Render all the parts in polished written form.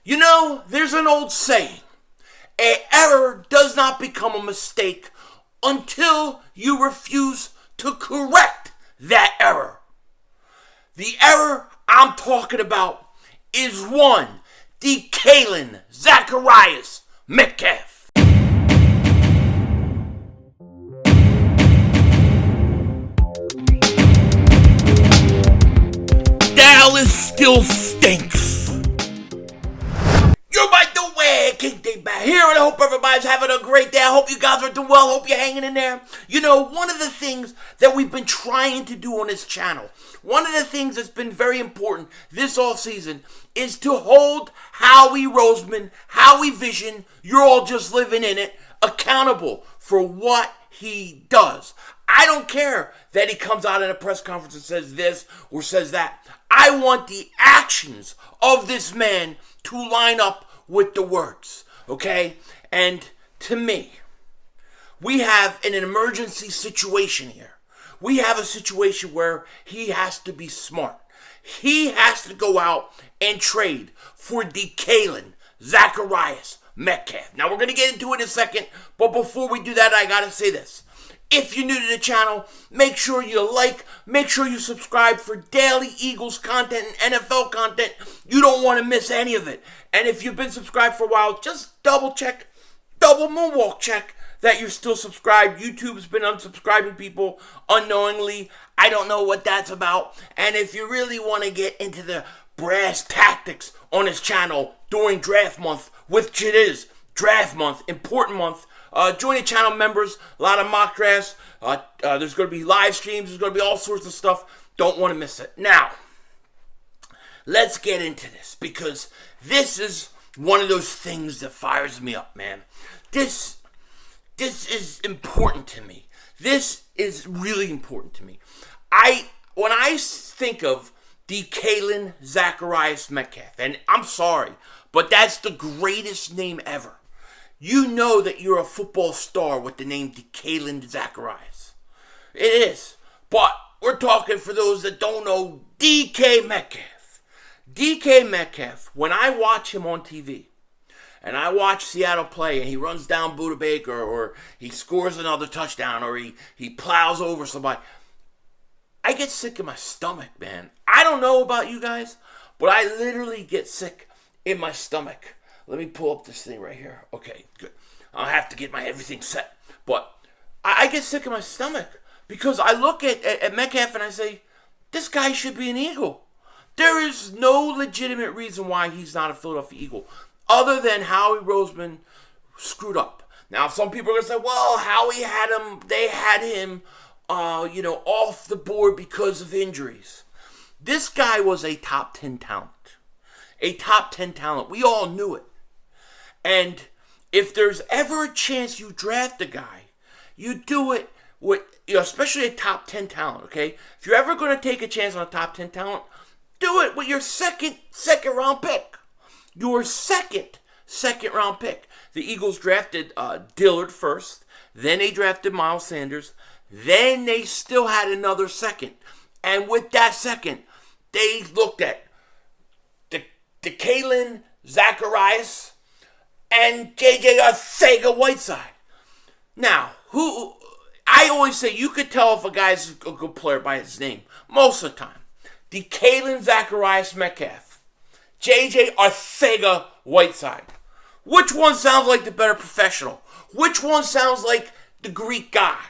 You know, there's an old saying, an error does not become a mistake until you refuse to correct that error. The error I'm talking about is one, Jalen Zacharias Metcalf. Dallas still stinks. You're by the way, King Dingbat here, and I hope everybody's having a great day. I hope you guys are doing well. I hope you're hanging in there. You know, one of the things that we've been trying to do on this channel, one of the things that's been very important this offseason is to hold Howie Roseman, Howie Vision, you're all just living in it, accountable for what he does. I don't care that he comes out in a press conference and says this or says that. I want the actions of this man to line up with the words, okay? And to me, we have an emergency situation here. We have a situation where he has to be smart. He has to go out and trade for Jalen Zacharias Metcalf. Now, we're going to get into it in a second, but before we do that, I got to say this. If you're new to the channel, make sure you like, make sure you subscribe for daily Eagles content and NFL content. You don't want to miss any of it. And if you've been subscribed for a while, just double check, double moonwalk check that you're still subscribed. YouTube's been unsubscribing people unknowingly. I don't know what that's about. And if you really want to get into the brass tactics on this channel during draft month, which it is, draft month, important month, join the channel members, a lot of mock drafts, there's going to be live streams, there's going to be all sorts of stuff. Don't want to miss it. Now, let's get into this, because this is one of those things that fires me up, man. This is important to me. This is really important to me. When I think of Jalen Zacharias Metcalf, and I'm sorry, but that's the greatest name ever. You know that you're a football star with the name Jalen Zacharias. It is. But we're talking for those that don't know DK Metcalf. DK Metcalf, when I watch him on TV, and I watch Seattle play, and he runs down Buda Baker, or he scores another touchdown, or he plows over somebody, I get sick in my stomach, man. I don't know about you guys, but I literally get sick in my stomach. Let me pull up this thing right here. Okay, good. I'll have to get my everything set. But I get sick in my stomach because I look at Metcalf and I say, this guy should be an Eagle. There is no legitimate reason why he's not a Philadelphia Eagle other than Howie Roseman screwed up. Now, some people are going to say, well, Howie had him, they had him, off the board because of injuries. This guy was a top 10 talent. A top 10 talent. We all knew it. And if there's ever a chance you draft a guy, you do it with, especially a top 10 talent, okay? If you're ever going to take a chance on a top 10 talent, do it with your second round pick. Your second round pick. The Eagles drafted Dillard first. Then they drafted Miles Sanders. Then they still had another second. And with that second, they looked at Jalen Zacharias and J.J. Arcega-Whiteside. Now, I always say you could tell if a guy's a good player by his name. Most of the time. Jalen Zacharias Metcalf. J.J. Arcega-Whiteside. Which one sounds like the better professional? Which one sounds like the Greek god?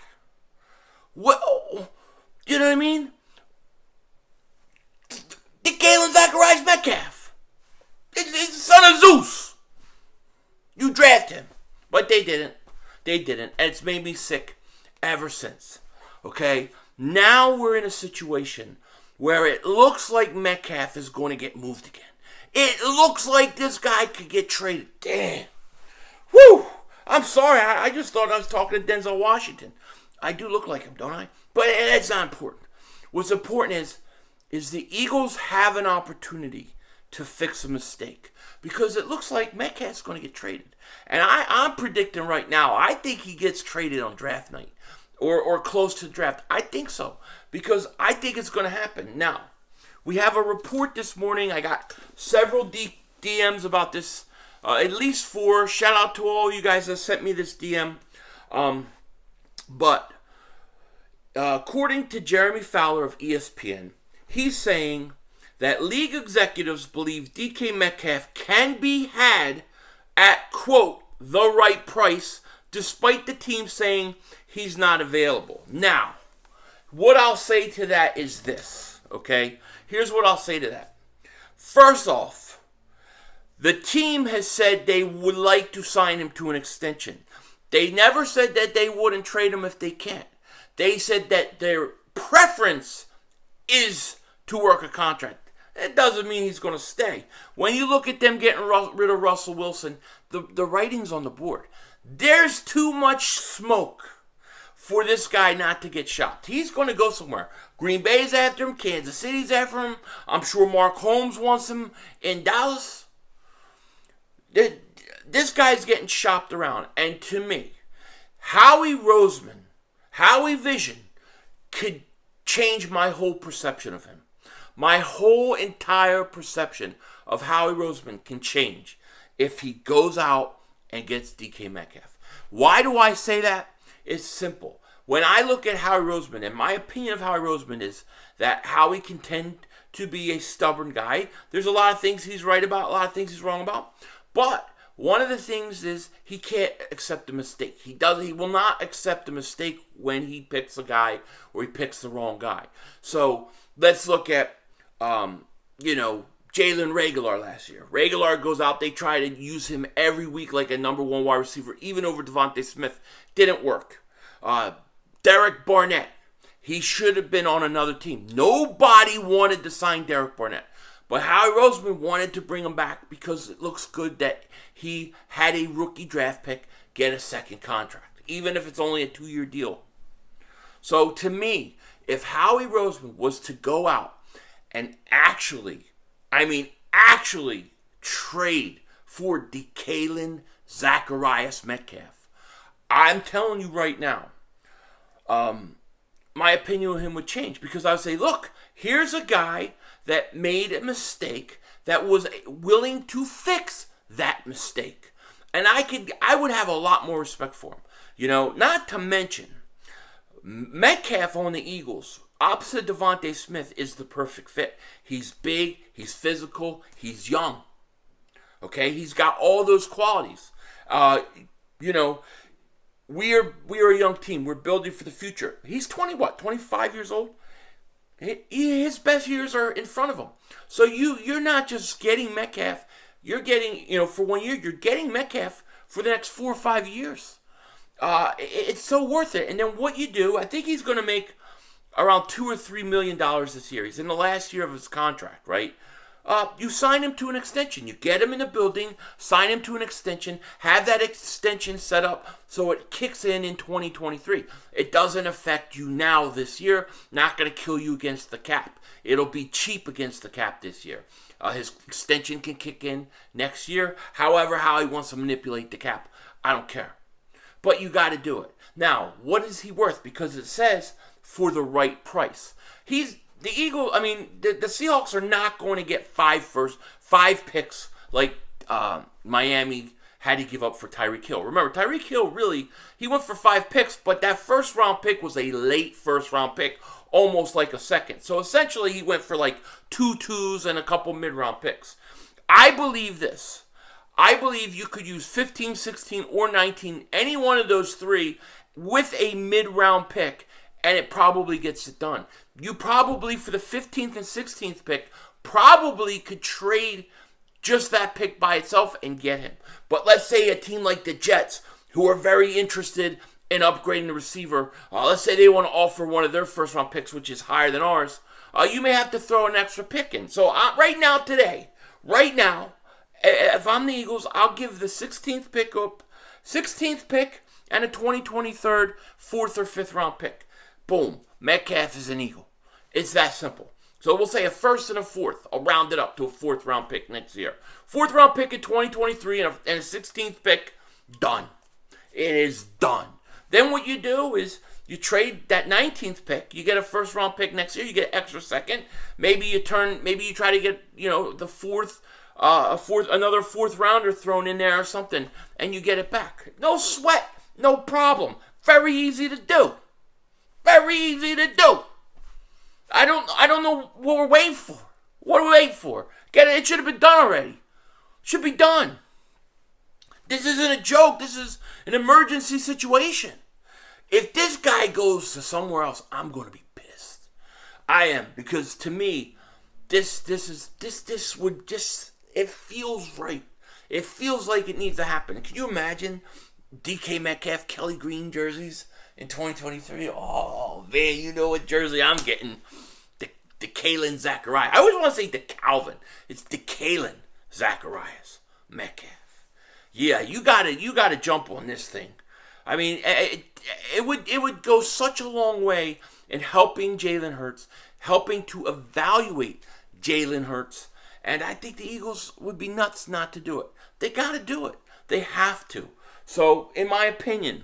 What, you know what I mean? Jalen Zacharias Metcalf. He's the son of Zeus. You draft him. But they didn't. They didn't. And it's made me sick ever since. Okay? Now we're in a situation where it looks like Metcalf is going to get moved again. It looks like this guy could get traded. Damn. Whew. I'm sorry. I just thought I was talking to Denzel Washington. I do look like him, don't I? But that's not important. What's important is the Eagles have an opportunity to fix a mistake. Because it looks like Metcalf's going to get traded. And I'm predicting right now, I think he gets traded on draft night. Or close to the draft. I think so. Because I think it's going to happen. Now, we have a report this morning. I got several DMs about this, at least 4. Shout out to all you guys that sent me this DM. But according to Jeremy Fowler of ESPN, he's saying that league executives believe DK Metcalf can be had at, quote, the right price, despite the team saying he's not available. Now, what I'll say to that is this, okay? Here's what I'll say to that. First off, the team has said they would like to sign him to an extension. They never said that they wouldn't trade him if they can't. They said that their preference is to work a contract. It doesn't mean he's going to stay. When you look at them getting rid of Russell Wilson, the writing's on the board. There's too much smoke for this guy not to get shopped. He's going to go somewhere. Green Bay's after him. Kansas City's after him. I'm sure Mark Holmes wants him in Dallas. This guy's getting shopped around. And to me, Howie Vision could change my whole perception of him. My whole entire perception of Howie Roseman can change if he goes out and gets DK Metcalf. Why do I say that? It's simple. When I look at Howie Roseman, and my opinion of Howie Roseman is that Howie can tend to be a stubborn guy. There's a lot of things he's right about, a lot of things he's wrong about. But one of the things is he can't accept a mistake. He will not accept a mistake when he picks a guy or he picks the wrong guy. So let's look at Jalen Reagor last year. Reagor goes out, they try to use him every week like a number 1 wide receiver, even over Devontae Smith. Didn't work. Derek Barnett, he should have been on another team. Nobody wanted to sign Derek Barnett. But Howie Roseman wanted to bring him back because it looks good that he had a rookie draft pick get a second contract, even if it's only a 2-year deal. So to me, if Howie Roseman was to go out and actually trade for DeKalin Zacharias Metcalf, I'm telling you right now, my opinion of him would change, because I would say, look, here's a guy that made a mistake that was willing to fix that mistake. And I would have a lot more respect for him. Not to mention, Metcalf on the Eagles, opposite Devontae Smith, is the perfect fit. He's big, he's physical, he's young. Okay, he's got all those qualities. We are a young team. We're building for the future. He's 25 years old? His best years are in front of him. So you're not just getting Metcalf. You're getting, for 1 year, you're getting Metcalf for the next 4 or 5 years. It's so worth it. And then what you do, I think he's going to make around $2 or $3 million this year. He's in the last year of his contract, right? You sign him to an extension. You get him in the building, sign him to an extension, have that extension set up so it kicks in 2023. It doesn't affect you now this year, not going to kill you against the cap. It'll be cheap against the cap this year. His extension can kick in next year. However, how he wants to manipulate the cap, I don't care. But you got to do it. Now, what is he worth? Because it says for the right price. The Seahawks are not going to get 5 picks like Miami had to give up for Tyreek Hill. Remember, Tyreek Hill he went for 5 picks, but that first round pick was a late first round pick, almost like a second. So essentially, he went for like 2 2s and a couple mid-round picks. I believe this. I believe you could use 15, 16, or 19, any one of those 3, with a mid-round pick, and it probably gets it done. You probably, for the 15th and 16th pick, probably could trade just that pick by itself and get him. But let's say a team like the Jets, who are very interested in upgrading the receiver, let's say they want to offer one of their first-round picks, which is higher than ours, you may have to throw an extra pick in. So right now, if I'm the Eagles, I'll give the 16th pick and a 2023 4th or 5th round pick. Boom. Metcalf is an Eagle. It's that simple. So we'll say a 1st and a 4th. I'll round it up to a 4th round pick next year. 4th round pick in 2023 and a 16th pick. Done. It is done. Then what you do is you trade that 19th pick. You get a 1st round pick next year. You get an extra second. Maybe you try to get, the 4th another fourth rounder thrown in there or something, and you get it back. No sweat, no problem. Very easy to do. Very easy to do. I don't know what we're waiting for. What are we waiting for? Get it? It should have been done already. Should be done. This isn't a joke. This is an emergency situation. If this guy goes to somewhere else, I'm going to be pissed. I am, because to me, this would just, it feels right. It feels like it needs to happen. Can you imagine DK Metcalf, Kelly Green jerseys in 2023? Oh man, you know what jersey I'm getting? The Kalen Zacharias. I always want to say the Calvin. It's the Kalen Zacharias Metcalf. Yeah, you gotta jump on this thing. I mean, it would go such a long way in helping Jalen Hurts, helping to evaluate Jalen Hurts, and I think the Eagles would be nuts not to do it. They gotta do it. They have to. So, in my opinion,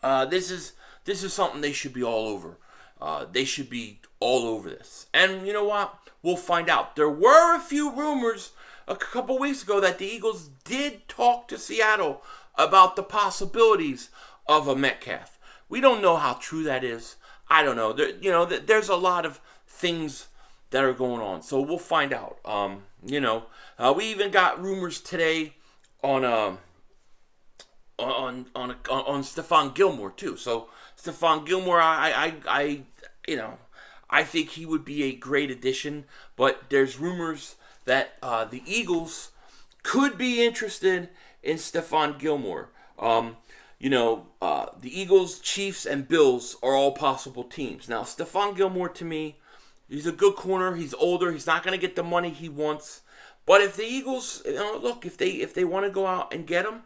this is something they should be all over. They should be all over this. And you know what? We'll find out. There were a few rumors a couple weeks ago that the Eagles did talk to Seattle about the possibilities of a Metcalf. We don't know how true that is. I don't know. There's a lot of things that are going on, so we'll find out. We even got rumors today on Stephon Gilmore too. So Stephon Gilmore, I think he would be a great addition, but there's rumors that the Eagles could be interested in Stephon Gilmore. The Eagles, Chiefs, and Bills are all possible teams. Now, Stephon Gilmore, to me, he's a good corner. He's older. He's not going to get the money he wants. But if the Eagles, if they want to go out and get him,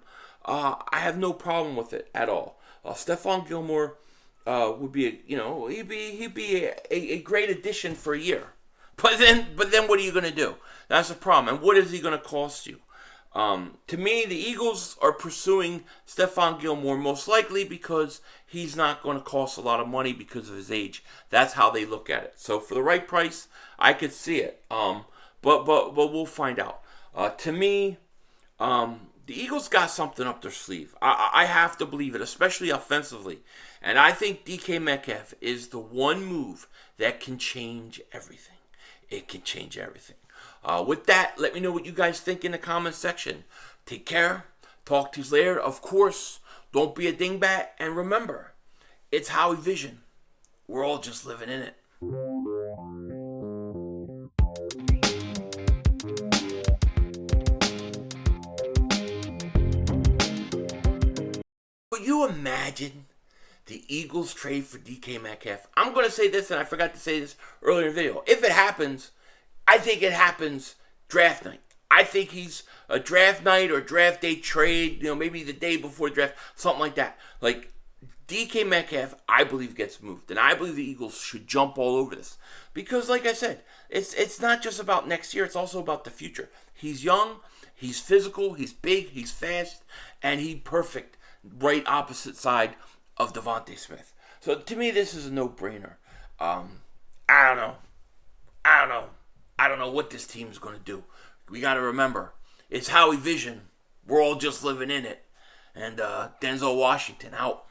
I have no problem with it at all. Stephon Gilmore would be, he'd be a great addition for a year. But then what are you going to do? That's the problem. And what is he going to cost you? To me, the Eagles are pursuing Stephon Gilmore most likely because he's not going to cost a lot of money because of his age. That's how they look at it. So for the right price, I could see it. But we'll find out. To me, the Eagles got something up their sleeve. I have to believe it, especially offensively. And I think DK Metcalf is the one move that can change everything. It can change everything. With that, let me know what you guys think in the comment section. Take care. Talk to you later. Of course, don't be a dingbat. And remember, it's Howie Vision. We're all just living in it. Could you imagine the Eagles trade for DK Metcalf? I'm going to say this, and I forgot to say this earlier in the video. If it happens, I think it happens draft night. I think he's a draft night or draft day trade, maybe the day before draft, something like that. Like, DK Metcalf, I believe, gets moved. And I believe the Eagles should jump all over this. Because, like I said, it's not just about next year. It's also about the future. He's young, he's physical, he's big, he's fast, and he's perfect right opposite side of Devontae Smith. So, to me, this is a no-brainer. I don't know. I don't know what this team's going to do. We got to remember, it's Howie Vision. We're all just living in it. And Denzel Washington out.